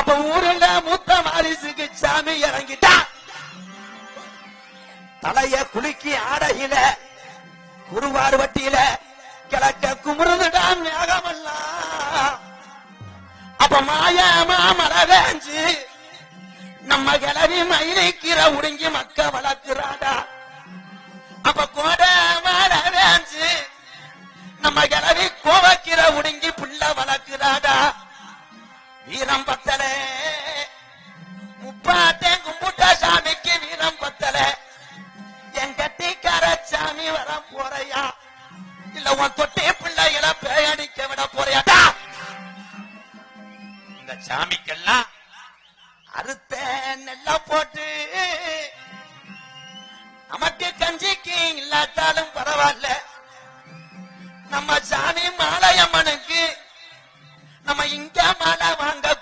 அப்ப ஊருல மூத்த வாரிசுக்கு சாமி இறங்கிட்டா தலைய குலுக்கி ஆடையில குருவார் வட்டியில கிழக்க குமுறுதுடான் மேகமெல்லாம். அப்ப மாயமா மழை வேஞ்சு நம்ம கிளவி மயிலைக்கிற உடுங்கி மக்க வளர்க்கிறாடா. அப்ப கோட மழை வேஞ்சு நம்ம கிளவி கோவக்கிற உடுங்கி புள்ள வளர்க்கிறாடா. வீரம் பத்தல முப்பாட்டேன் கும்பிட்ட சாமிக்கு வீரம் பத்தல. என் கட்டிக்கார சாமி வர போறையா இல்ல உன் தொட்டே பிள்ளைகளை பேயடிக்க விட போறியாடா. இந்த சாமிக்கெல்லாம் அறுத்த நெல்ல போட்டு நமக்கு கஞ்சிக்கு இல்லாட்டாலும் பரவாயில்ல. நம்ம சாமி மாலையம்மனுக்கு நம்ம இங்க மாலை வாங்க